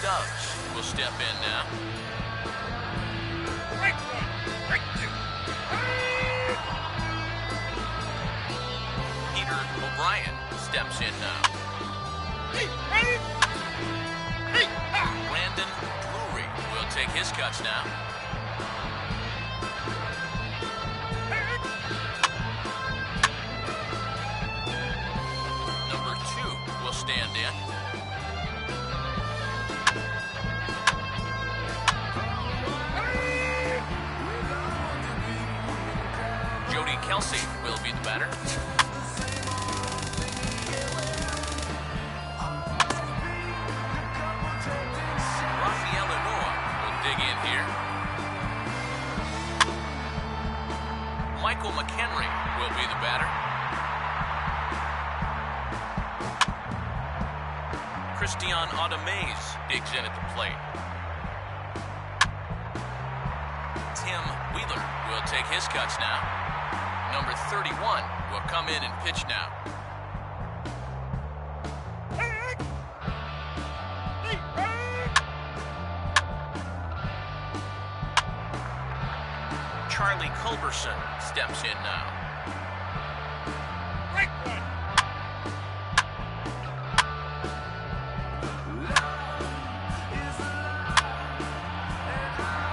Stubbs will step in now. Peter O'Brien steps in now. Brandon Drury will take his cuts now. Number 2 will stand in. Jody Kelsey will be the batter. Michael McHenry will be the batter. Christian Audemaze digs in at the plate. Tim Wheeler will take his cuts now. Number 31 will come in and pitch now. Charlie Culberson steps in now.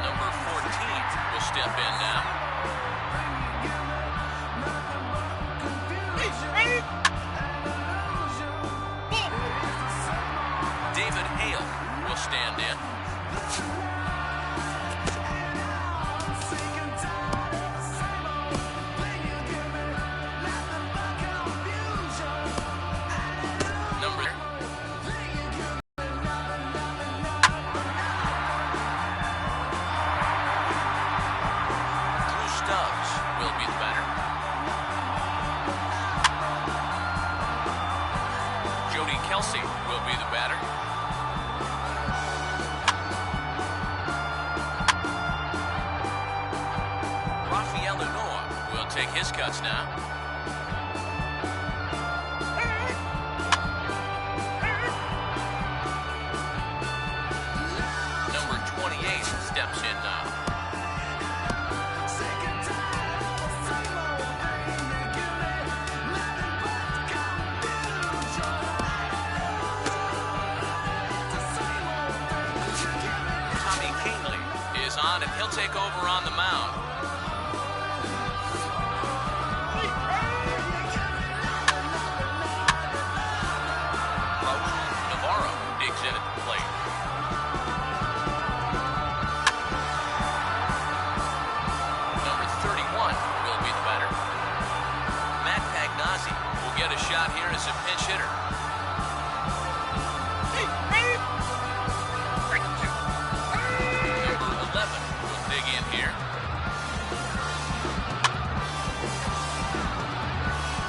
Number 14 will step in now. David Hale will stand in. Kelsey will be the batter. Rafael Lenoir will take his cuts now. Number 28 steps in now. On and he'll take over on the mound. Raul Navarro digs in at the plate. Number 31 will be the batter. Matt Pagnazzi will get a shot here as a pinch hitter. Here.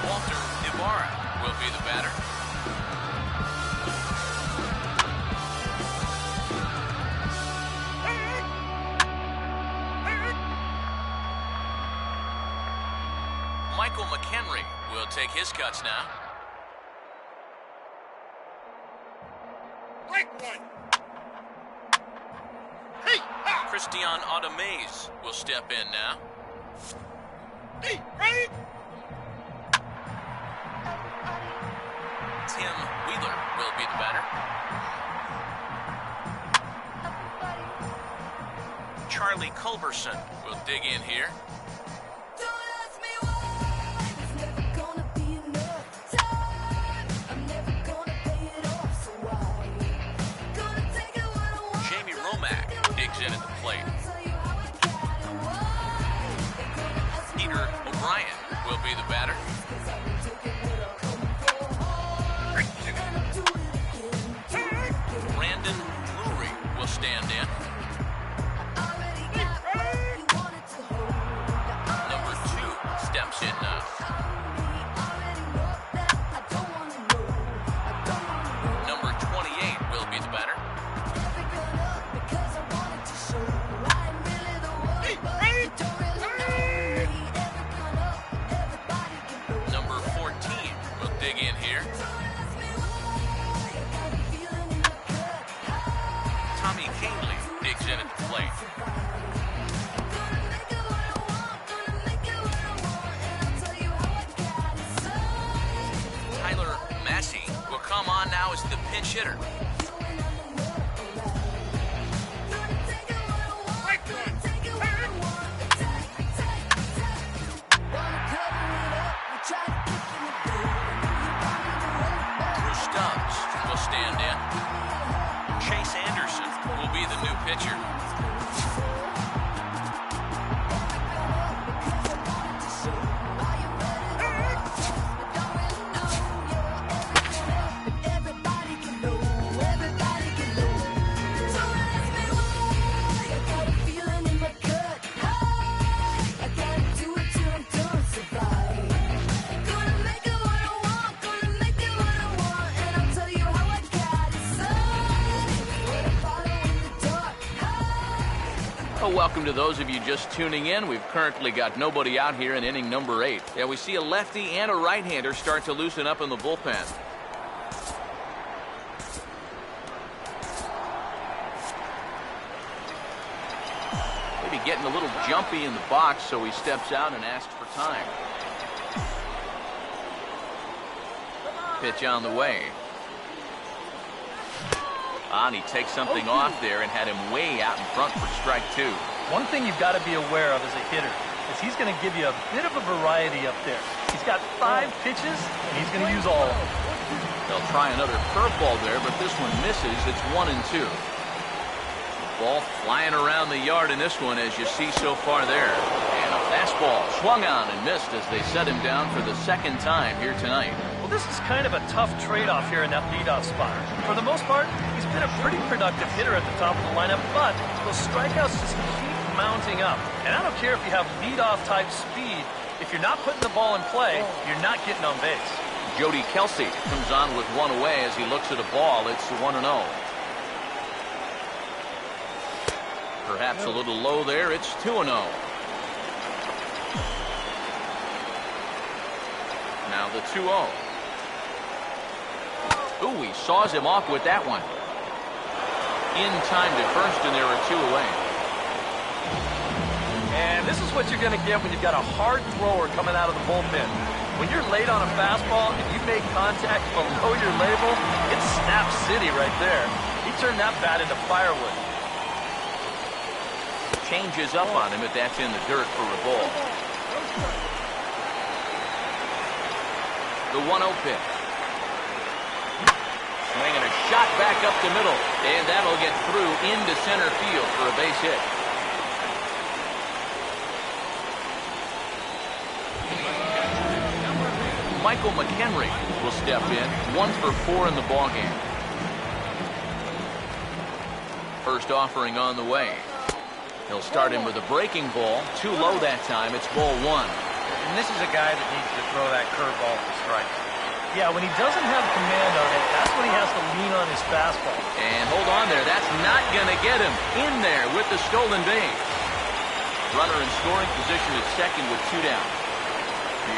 Walter Ibarra will be the batter. Michael McHenry will take his cuts now. Christian Audemaze will step in now. Tim Wheeler will be the batter. Charlie Culberson will dig in here. In at the plate. Peter O'Brien will be the batter. Brandon Drury will stand in. Number 2 steps in now. Number 28 will be the batter. Tommy Canely digs in at the plate. Tyler Massey will come on now as the pinch hitter. Pitcher. Welcome to those of you just tuning in. We've currently got nobody out here in inning number 8. Yeah, we see a lefty and a right-hander start to loosen up in the bullpen. Maybe getting a little jumpy in the box, so he steps out and asks for time. Pitch on the way. And he takes something off there and had him way out in front for strike 2. One thing you've got to be aware of as a hitter is he's going to give you a bit of a variety up there. He's got 5 pitches, and he's going to use all of them. They'll try another curveball there, but this one misses. It's 1-2. Ball flying around the yard in this one, as you see so far there. And a fastball swung on and missed as they set him down for the second time here tonight. Well, this is kind of a tough trade-off here in that leadoff spot. For the most part, he's been a pretty productive hitter at the top of the lineup, but those strikeouts just keep mounting up. And I don't care if you have leadoff type speed. If you're not putting the ball in play, you're not getting on base. Jody Kelsey comes on with one away as he looks at a ball. It's 1-0. Perhaps a little low there. It's 2-0. Now the 2-0. Ooh, he saws him off with that one. In time to first, and there are 2 away. And this is what you're going to get when you've got a hard thrower coming out of the bullpen. When you're late on a fastball and you make contact below your label, it's snap city right there. He turned that bat into firewood. Changes up on him, but that's in the dirt for a ball. The 1-0 pitch. Swinging a shot back up the middle, and that'll get through into center field for a base hit. Michael McHenry will step in, 1 for 4 in the ballgame. First offering on the way. He'll start him with a breaking ball, too low that time. It's ball 1. And this is a guy that needs to throw that curveball to strike. Yeah, when he doesn't have command on it, that's when he has to lean on his fastball. And hold on there. That's not going to get him in there with the stolen base. Runner in scoring position at second with 2 down.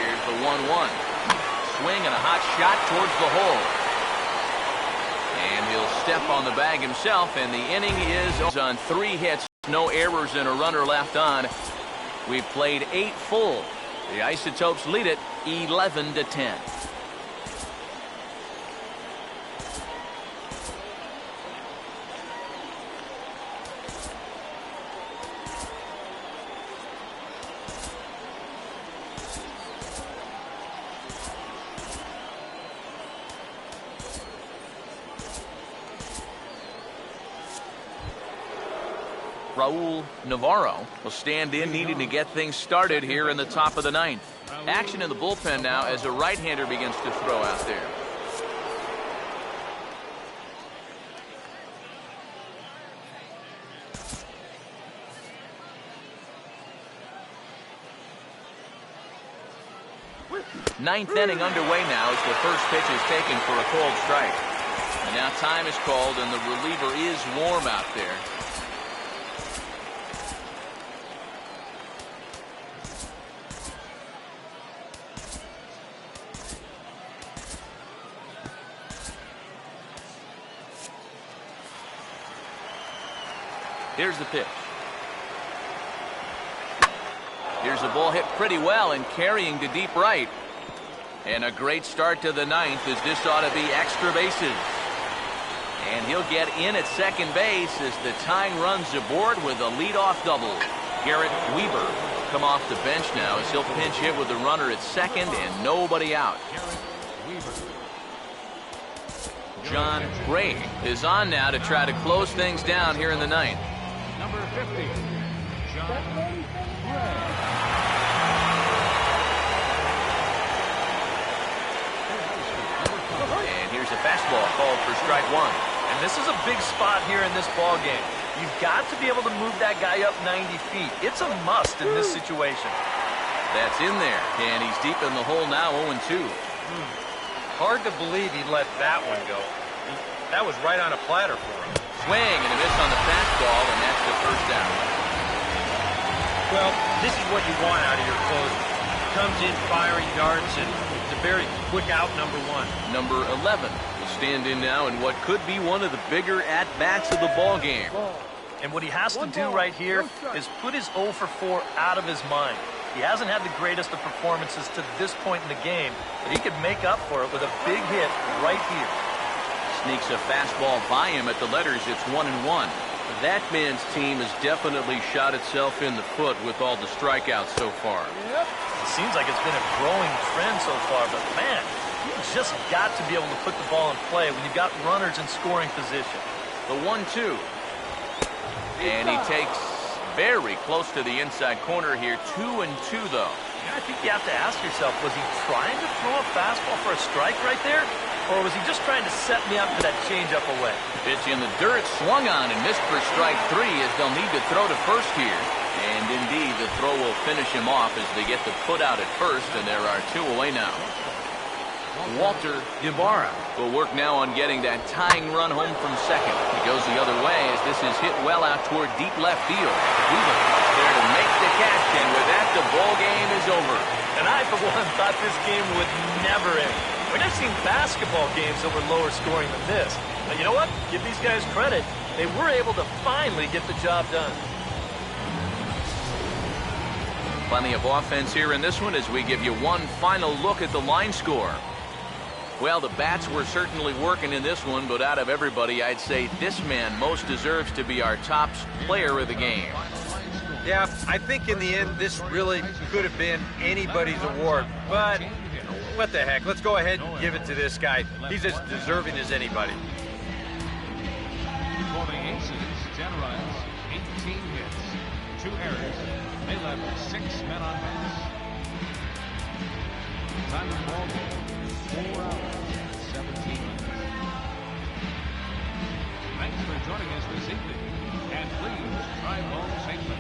Here's the 1-1. Swing and a hot shot towards the hole. And he'll step on the bag himself, and the inning is on 3 hits. No errors and a runner left on. We've played 8 full. The Isotopes lead it 11-10. Raul Navarro will stand in, needing to get things started here in the top of the 9th. Action in the bullpen now as a right-hander begins to throw out there. Ninth inning underway now as the first pitch is taken for a cold strike. And now time is called, and the reliever is warm out there. Here's the pitch. Here's the ball hit pretty well and carrying to deep right. And a great start to the ninth, as this ought to be extra bases. And he'll get in at second base as the tying runs aboard with a leadoff double. Garrett Weaver will come off the bench now as he'll pinch hit with the runner at second and nobody out. John Gray is on now to try to close things down here in the ninth. Number 50, John Gray. And here's a fastball called for strike one. And this is a big spot here in this ball game. You've got to be able to move that guy up 90 feet. It's a must in this situation. That's in there, and he's deep in the hole now, 0-2. Hard to believe he let that one go. That was right on a platter for him. Swing and a miss on the fastball, and that's the first out. Well, this is what you want out of your closer. Comes in firing darts, and it's a very quick out, number one. Number 11 will stand in now in what could be one of the bigger at-bats of the ball game. And what he has to do right here is put his 0 for 4 out of his mind. He hasn't had the greatest of performances to this point in the game, but he could make up for it with a big hit right here. Sneaks a fastball by him at the letters. It's 1-1. That man's team has definitely shot itself in the foot with all the strikeouts so far. It seems like it's been a growing trend so far, but man, you've just got to be able to put the ball in play when you've got runners in scoring position. The 1-2. And he takes very close to the inside corner here. 2-2 though. I think you have to ask yourself, was he trying to throw a fastball for a strike right there? Or was he just trying to set me up for that changeup away? Pitch in the dirt, swung on and missed for strike 3 as they'll need to throw to first here. And indeed, the throw will finish him off as they get the put out at first, and there are 2 away now. Walter Guevara will work now on getting that tying run home from second. He goes the other way as this is hit well out toward deep left field. Weaver is there to make the catch, and with that, the ball game is over. And I, for one, thought this game would never end. Like, I've seen basketball games that were lower scoring than this. But you know what? Give these guys credit. They were able to finally get the job done. Plenty of offense here in this one as we give you one final look at the line score. Well, the bats were certainly working in this one, but out of everybody, I'd say this man most deserves to be our top player of the game. Yeah, I think in the end, this really could have been anybody's award. But what the heck? Let's go ahead and give it to this guy. He's as deserving as anybody. For the Aces, 10 runs, 18 hits, 2 errors. They left 6 men on base. Time of ball game, 4 hours, 17 minutes. Thanks for joining us this evening, and please drive home safely.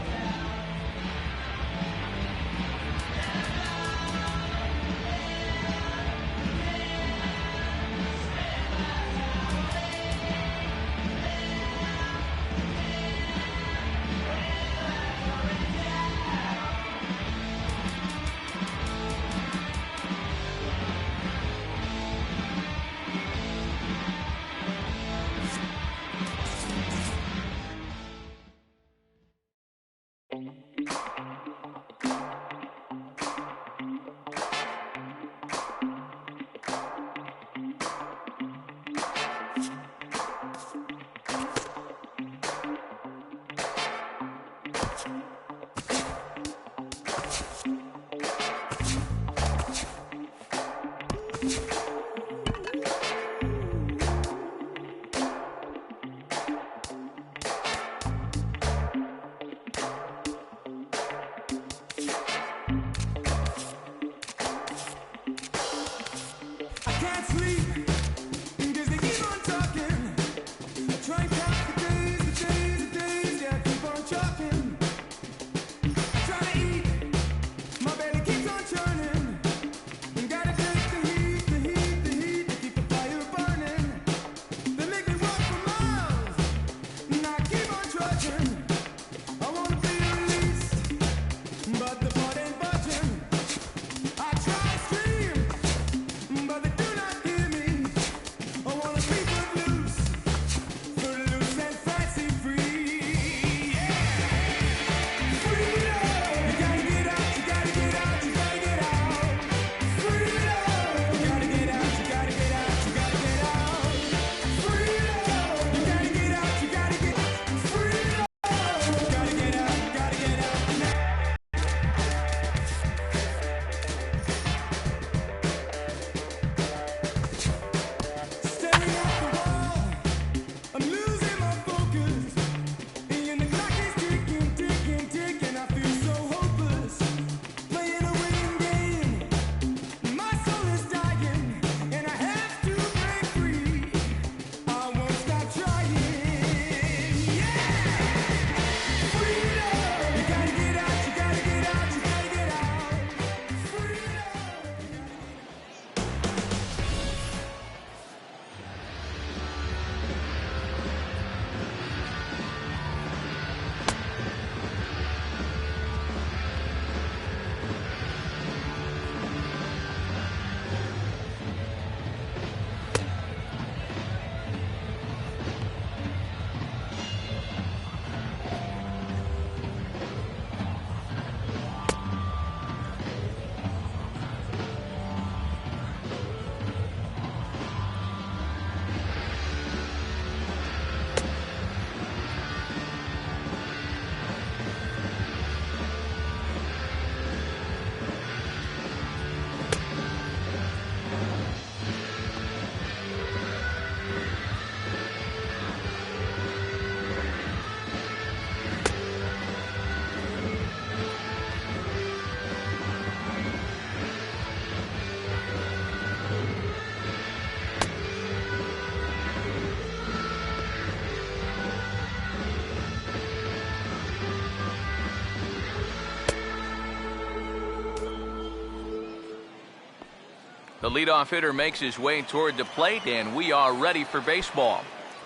The leadoff hitter makes his way toward the plate, and we are ready for baseball.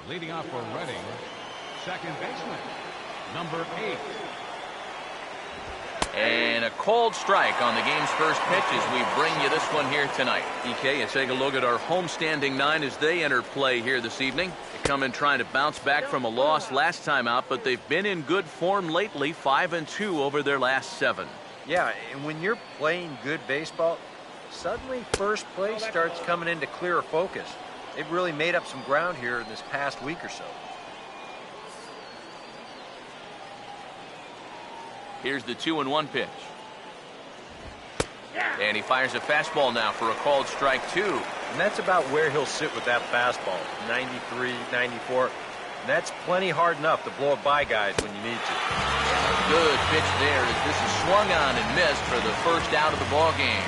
Leading off for Reading, second baseman, number 8. And a cold strike on the game's first pitch as we bring you this one here tonight. EK, let's take a look at our homestanding 9 as they enter play here this evening. They come in trying to bounce back from a loss last time out, but they've been in good form lately, 5-2 over their last 7. Yeah, and when you're playing good baseball, suddenly first place starts coming into clearer focus. They've really made up some ground here in this past week or so. Here's the 2-1 pitch. And he fires a fastball now for a called strike 2. And that's about where he'll sit with that fastball, 93, 94. And that's plenty hard enough to blow it by guys when you need to. Good pitch there as this is swung on and missed for the first out of the ball game.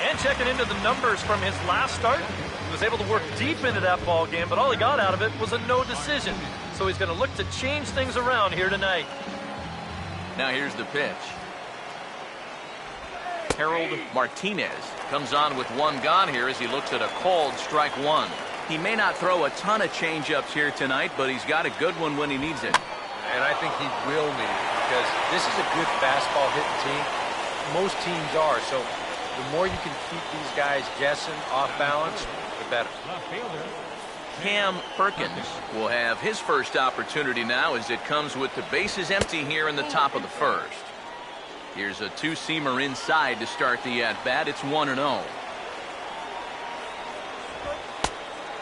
And checking into the numbers from his last start, he was able to work deep into that ball game, but all he got out of it was a no decision. So he's going to look to change things around here tonight. Now here's the pitch. Harold Martinez comes on with one gone here as he looks at a called strike 1. He may not throw a ton of changeups here tonight, but he's got a good one when he needs it. And I think he will need it because this is a good fastball hitting team. Most teams are, so the more you can keep these guys guessing off balance, the better. Left fielder, Cam Perkins will have his first opportunity now as it comes with the bases empty here in the top of the first. Here's a two-seamer inside to start the at-bat. It's 1-0.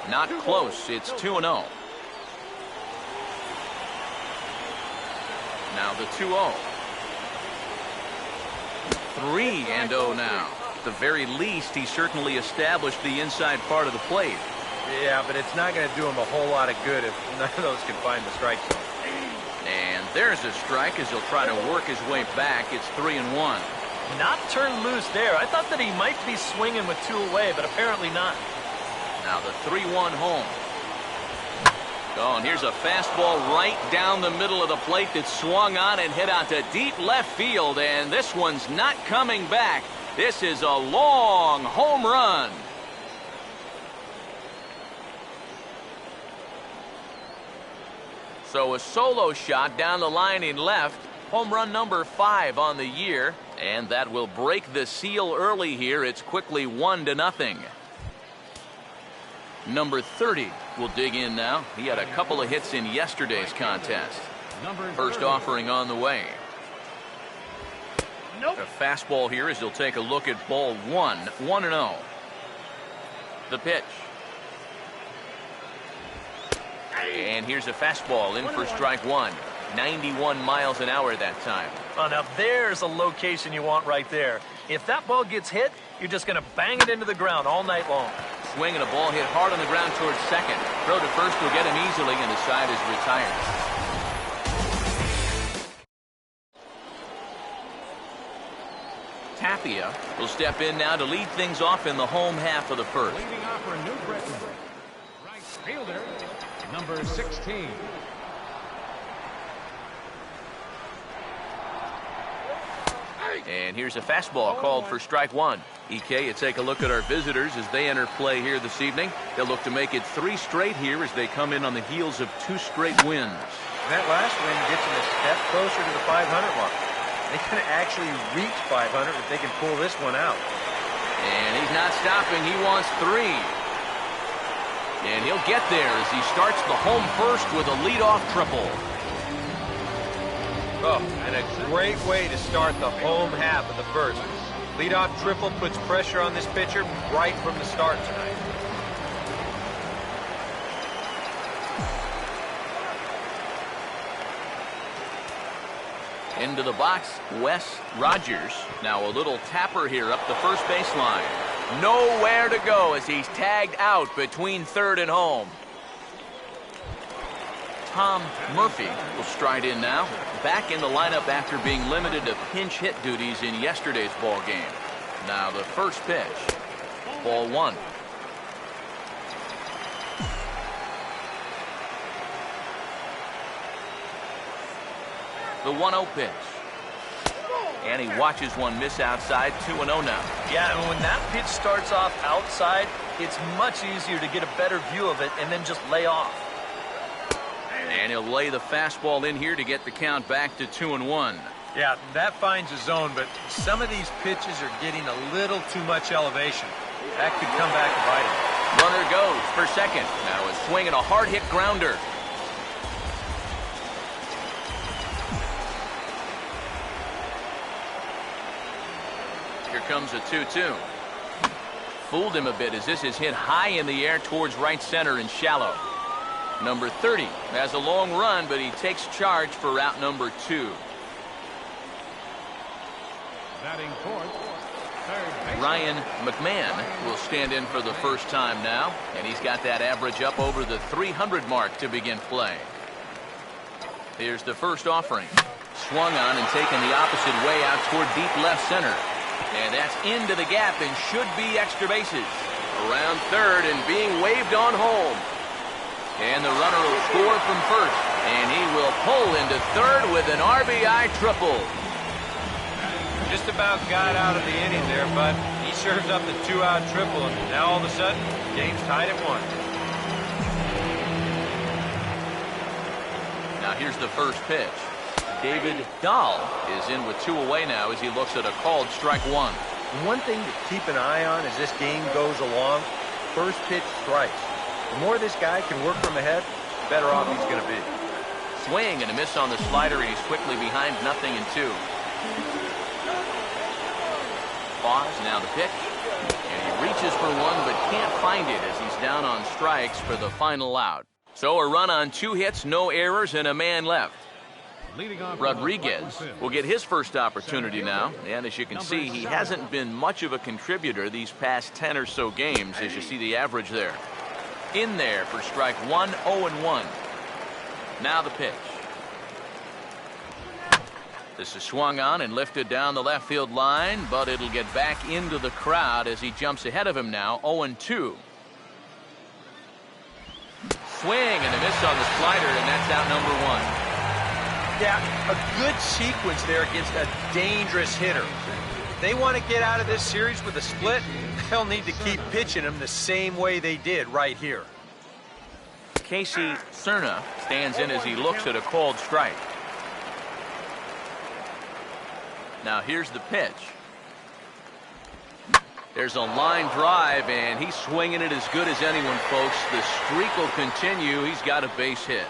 Not close. It's 2-0. Now the 2-0. 3-0 now. At the very least, he certainly established the inside part of the plate. Yeah, but it's not going to do him a whole lot of good if none of those can find the strike zone. And there's a strike as he'll try to work his way back. It's 3-1. Not turned loose there. I thought that he might be swinging with 2 away, but apparently not. Now the 3-1 home. Oh, and here's a fastball right down the middle of the plate that swung on and hit out to deep left field, and this one's not coming back. This is a long home run. So a solo shot down the line in left. Home run number 5 on the year. And that will break the seal early here. It's quickly 1-0. Number 30 will dig in now. He had a couple of hits in yesterday's contest. First offering on the way. A fastball here as he'll take a look at ball 1. 1-0. The pitch. And here's a fastball in for strike 1. 91 miles an hour that time. Oh, now there's a location you want right there. If that ball gets hit, you're just going to bang it into the ground all night long. Swing and a ball hit hard on the ground towards second. Throw to first will get him easily, and the side is retired. Tapia will step in now to lead things off in the home half of the first. leading off for New Britain, right fielder, number 16. And here's a fastball called for strike 1. EK, you take a look at our visitors as they enter play here this evening. They'll look to make it 3 straight here as they come in on the heels of 2 straight wins. And that last win gets them a step closer to the 500 mark. They can actually reach 500 if they can pull this one out. And he's not stopping. He wants 3. And he'll get there as he starts the home first with a leadoff triple. Oh, and a great way to start the home half of the first. Leadoff triple puts pressure on this pitcher right from the start tonight. Into the box, Wes Rogers. Now a little tapper here up the first baseline. Nowhere to go as he's tagged out between third and home. Tom Murphy will stride in now. Back in the lineup after being limited to pinch hit duties in yesterday's ball game. Now the first pitch. Ball 1. The 1-0 pitch. And he watches one miss outside, 2-0 now. Yeah, and when that pitch starts off outside, it's much easier to get a better view of it and then just lay off. And he'll lay the fastball in here to get the count back to 2-1. Yeah, that finds a zone, but some of these pitches are getting a little too much elevation. That could come back to bite him. Runner goes for second. Now a swing and a hard-hit grounder. Here comes a 2-2. Fooled him a bit as this is hit high in the air towards right center and shallow. Number 30 has a long run, but he takes charge for route number 2. Batting fourth, third baseman. Ryan McMahon will stand in for the first time now, and he's got that average up over the 300 mark to begin play. Here's the first offering. Swung on and taken the opposite way out toward deep left center. And that's into the gap and should be extra bases. Around third and being waved on home. And the runner will score from first. And he will pull into third with an RBI triple. Just about got out of the inning there, but he serves up the 2-out triple, and now all of a sudden, game's tied at 1. Now here's the first pitch. David Dahl is in with 2 away now as he looks at a called strike 1. One thing to keep an eye on as this game goes along, first pitch strikes. The more this guy can work from ahead, the better off he's going to be. Swing and a miss on the slider, and he's quickly behind 0-2. Pause, now the pitch. And he reaches for one but can't find it as he's down on strikes for the final out. So a run on 2 hits, no errors, and a man left. Rodriguez will get his first opportunity now, and as you can see, he hasn't been much of a contributor these past 10 or so games, as you see the average there. In there for strike 1, 0-1. Now the pitch. This is swung on and lifted down the left field line, but it'll get back into the crowd as he jumps ahead of him now, 0-2. Swing and a miss on the slider, and that's out number 1. Yeah, a good sequence there against a dangerous hitter. If they want to get out of this series with a split, they'll need to keep pitching him the same way they did right here. Casey Cerna stands in as he looks at a called strike. Now here's the pitch. There's a line drive, and he's swinging it as good as anyone, folks. The streak will continue. He's got a base hit.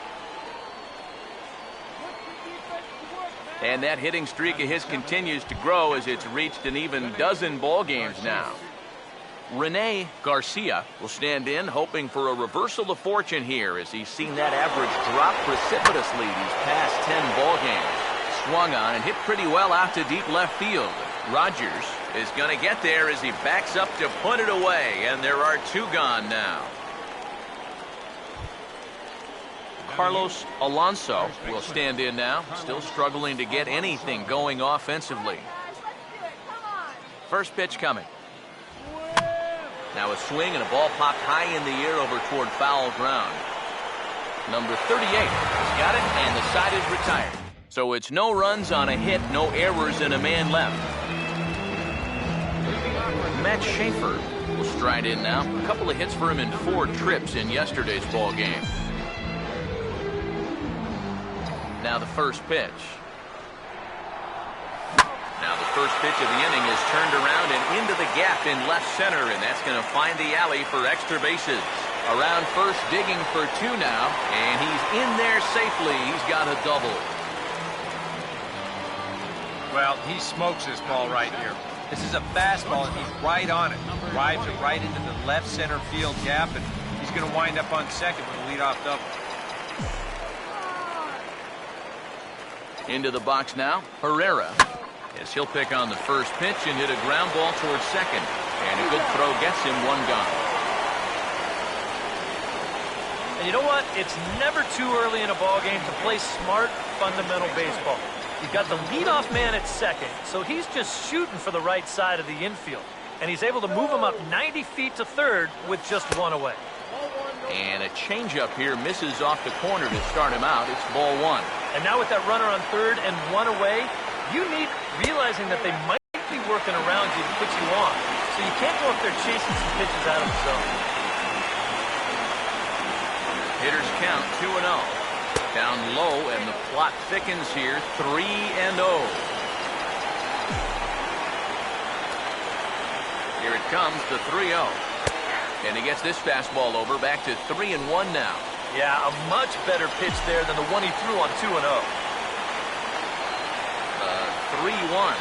And that hitting streak of his continues to grow as it's reached an even dozen ball games now. Rene Garcia will stand in, hoping for a reversal of fortune here as he's seen that average drop precipitously these past 10 ball games. Swung on and hit pretty well out to deep left field. Rogers is going to get there as he backs up to put it away, and there are 2 gone now. Carlos Alonso will stand in now, still struggling to get anything going offensively. First pitch coming. Now a swing and a ball popped high in the air over toward foul ground. Number 38 has got it, and the side is retired. So it's no runs on a hit, no errors, and a man left. Matt Schaefer will stride in now. A couple of hits for him in 4 trips in yesterday's ball game. Now the first pitch. Now the first pitch of the inning is turned around and into the gap in left center, and that's going to find the alley for extra bases. Around first, digging for 2 now, and he's in there safely. He's got a double. Well, he smokes this ball right here. This is a fastball, and he's right on it. Drives it right into the left center field gap, and he's going to wind up on second with a leadoff double. Into the box now, Herrera. Yes, he'll pick on the first pitch and hit a ground ball towards second. And a good throw gets him 1 gone. And you know what? It's never too early in a ball game to play smart, fundamental baseball. You've got the leadoff man at second, so he's just shooting for the right side of the infield. And he's able to move him up 90 feet to third with just 1 away. And a changeup here misses off the corner to start him out. It's ball 1. And now with that runner on third and 1 away, You need realizing that they might be working around you to put you on. So you can't go up there chasing some pitches out of the zone. Hitters count 2-0. Down low, and the plot thickens here, 3-0. Here it comes, the 3-0. And he gets this fastball over, back to 3-1 now. Yeah, a much better pitch there than the one he threw on 2-0. 3-1.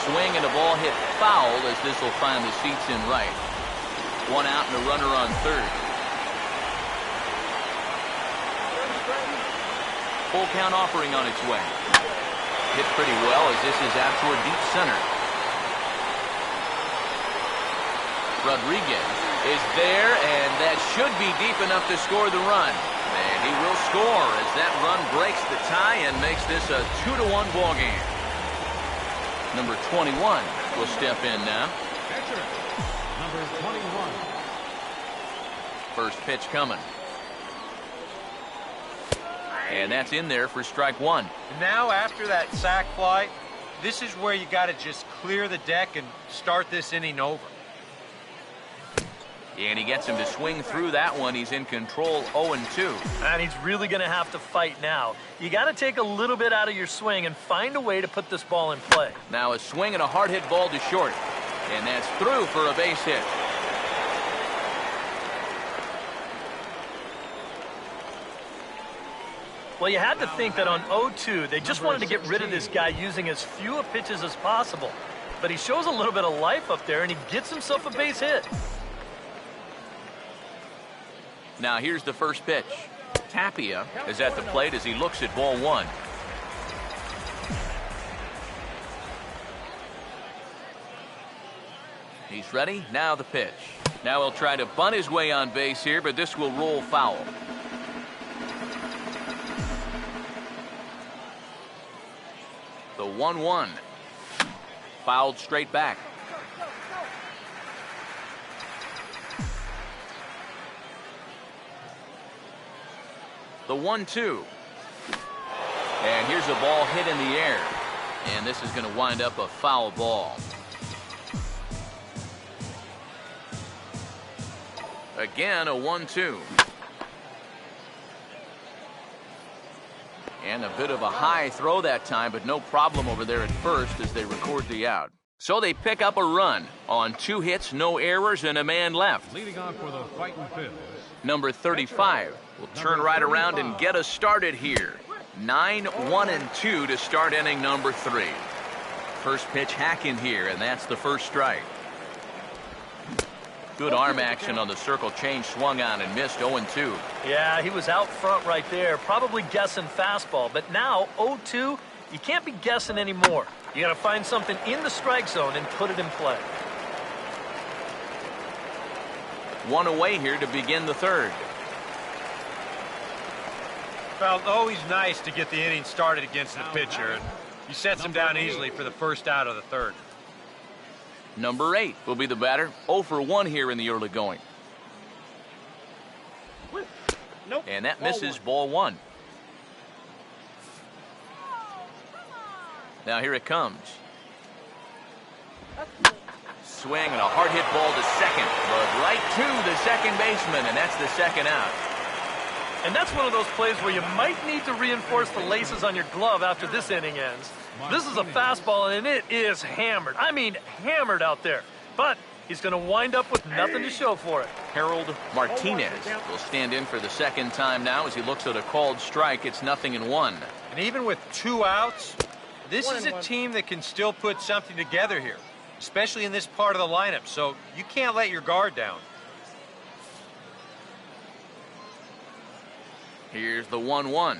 Swing and a ball hit foul as this will find the seats in right. 1 out and a runner on third. Full count offering on its way. Hit pretty well as this is out toward deep center. Rodriguez is there, and that should be deep enough to score the run. And he will score as that run breaks the tie and makes this a 2-1 ball game. Number 21 will step in now. Catcher, number 21. First pitch coming. And that's in there for strike 1. Now, after that sac fly, this is where you got to just clear the deck and start this inning over. And he gets him to swing through that one. He's in control, 0-2. And he's really going to have to fight now. You got to take a little bit out of your swing and find a way to put this ball in play. Now a swing and a hard hit ball to short. And that's through for a base hit. Well, you had to think that on 0-2, they just wanted to get rid of this guy using as few pitches as possible. But he shows a little bit of life up there, and he gets himself a base hit. Now here's the first pitch. Tapia is at the plate as he looks at ball 1. He's ready. Now the pitch. Now he'll try to bunt his way on base here, but this will roll foul. The 1-1. Fouled straight back. The 1-2. And here's a ball hit in the air. And this is going to wind up a foul ball. Again, a 1-2. And a bit of a high throw that time, but no problem over there at first as they record the out. So they pick up a run on 2 hits, no errors, and a man left. Leading off for the fighting Phils. Number 35 will turn right around and get us started here. 9-1-2 to start inning number 3. First pitch hack in here, and that's the first strike. Good arm action on the circle change, swung on and missed. 0-2. Yeah, he was out front right there, probably guessing fastball. But now, 0-2, you can't be guessing anymore. You got to find something in the strike zone and put it in play. 1 away here to begin the third. Felt always nice to get the inning started against the pitcher, and he sets him down easily for the first out of the third. Number 8 will be the batter. 0 for 1 here in the early going. Nope. And that misses ball 1. Now here it comes. Swing and a hard hit ball to second, but right to the second baseman, and that's the second out. And that's one of those plays where you might need to reinforce the laces on your glove after this inning ends. This is a fastball, and it is hammered. I mean, hammered out there. But he's going to wind up with nothing to show for it. Harold Martinez will stand in for the second time now as he looks at a called strike. It's 0-1. And even with 2 outs, this is a team that can still put something together here, especially in this part of the lineup, so you can't let your guard down. Here's the 1-1.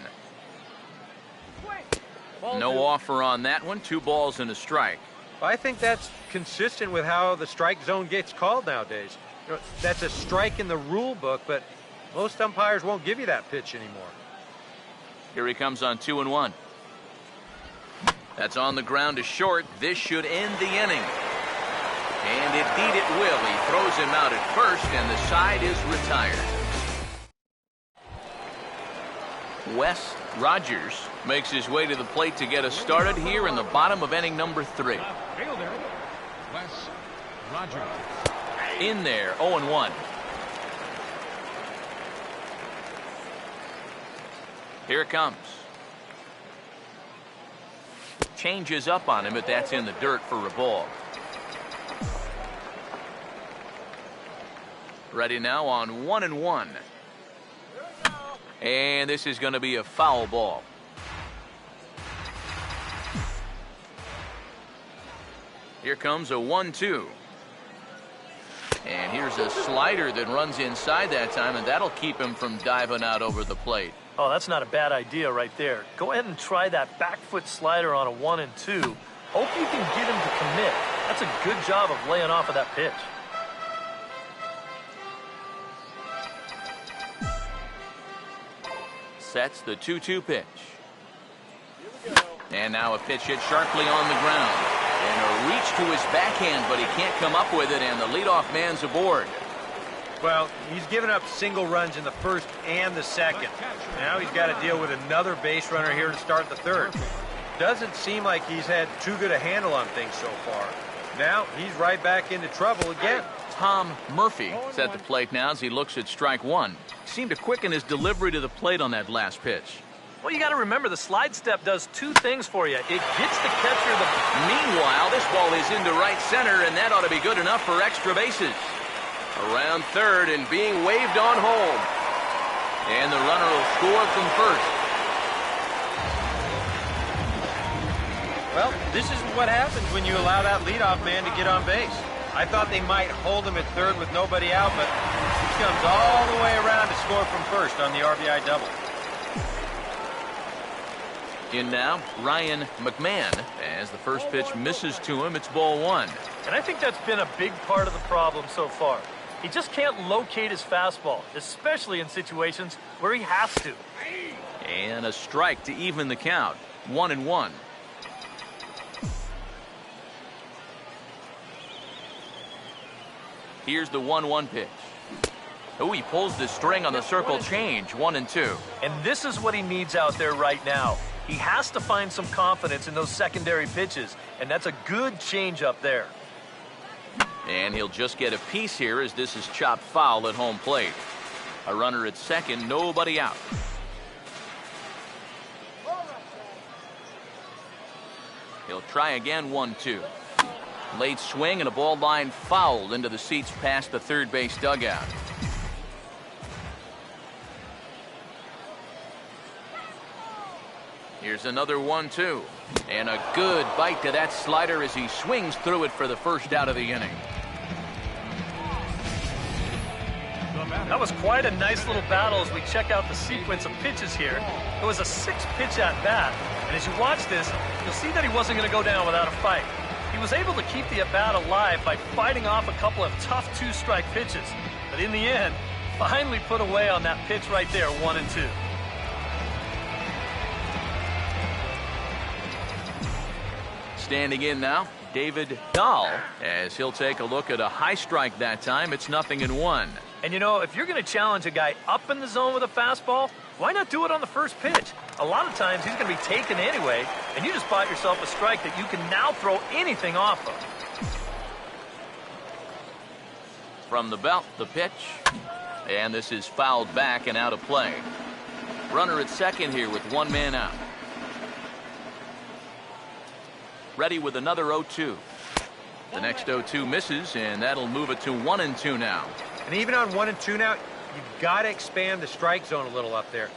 No offer on that one. 2 balls and a strike. I think that's consistent with how the strike zone gets called nowadays. You know, that's a strike in the rule book, but most umpires won't give you that pitch anymore. Here he comes on 2-1. That's on the ground to short. This should end the inning. And indeed it will. He throws him out at first, and the side is retired. Wes Rogers makes his way to the plate to get us started here in the bottom of inning number 3. Fielder, Wes Rogers. In there, 0-1. Here it comes. Changes up on him, but that's in the dirt for a ball. Ready now on 1-1. And this is going to be a foul ball. Here comes a 1-2. And here's a slider that runs inside that time, and that'll keep him from diving out over the plate. Oh, that's not a bad idea right there. Go ahead and try that back foot slider on a 1-2. Hope you can get him to commit. That's a good job of laying off of that pitch. Sets the 2-2 pitch. And now a pitch hit sharply on the ground. And a reach to his backhand, but he can't come up with it, and the leadoff man's aboard. Well, he's given up single runs in the first and the second. Now he's got to deal with another base runner here to start the third. Doesn't seem like he's had too good a handle on things so far. Now he's right back into trouble again. Tom Murphy is at the plate now as he looks at strike one. Seemed to quicken his delivery to the plate on that last pitch. Well, you got to remember the slide step does two things for you. It gets the catcher the... Meanwhile, this ball is into right center, and that ought to be good enough for extra bases. Around third and being waved on home. And the runner will score from first. Well, this is what happens when you allow that leadoff man to get on base. I thought they might hold him at third with nobody out, but he comes all the way around to score from first on the RBI double. In now, Ryan McMahon. As the first pitch misses to him, it's ball one. And I think that's been a big part of the problem so far. He just can't locate his fastball, especially in situations where he has to. And a strike to even the count. 1-1. Here's the 1-1 pitch. Oh, he pulls the string on the circle change. 1-2. And this is what he needs out there right now. He has to find some confidence in those secondary pitches, and that's a good changeup there. And he'll just get a piece here as this is chopped foul at home plate. A runner at second, nobody out. He'll try again, 1-2. Late swing and a ball line fouled into the seats past the third base dugout. Here's another 1-2. And a good bite to that slider as he swings through it for the first out of the inning. That was quite a nice little battle as we check out the sequence of pitches here. It was a 6-pitch at bat. And as you watch this, you'll see that he wasn't going to go down without a fight. He was able to keep the at-bat alive by fighting off a couple of tough 2-strike pitches. But in the end, finally put away on that pitch right there, 1-2. Standing in now, David Dahl, as he'll take a look at a high strike that time. It's 0-1. And you know, if you're going to challenge a guy up in the zone with a fastball, why not do it on the first pitch? A lot of times he's going to be taken anyway, and you just bought yourself a strike that you can now throw anything off of. From the belt, the pitch. And this is fouled back and out of play. Runner at second here with one man out. Ready with another 0-2. The next 0-2 misses, and that'll move it to 1-2 now. And even on 1-2 now, you've got to expand the strike zone a little up there.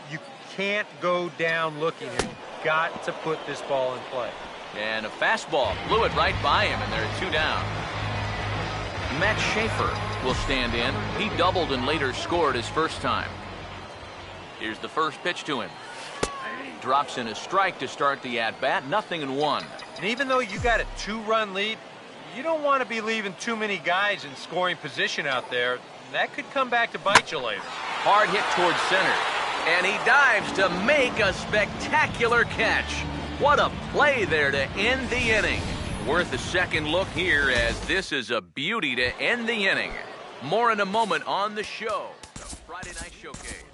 You can't go down looking. You've got to put this ball in play. And a fastball blew it right by him, and they're 2 down. Matt Schaefer will stand in. He doubled and later scored his first time. Here's the first pitch to him. Drops in a strike to start the at-bat. 0-1. And even though you got a 2-run lead, you don't want to be leaving too many guys in scoring position out there. That could come back to bite you later. Hard hit towards center. And he dives to make a spectacular catch. What a play there to end the inning. Worth a second look here as this is a beauty to end the inning. More in a moment on the show. The Friday Night Showcase.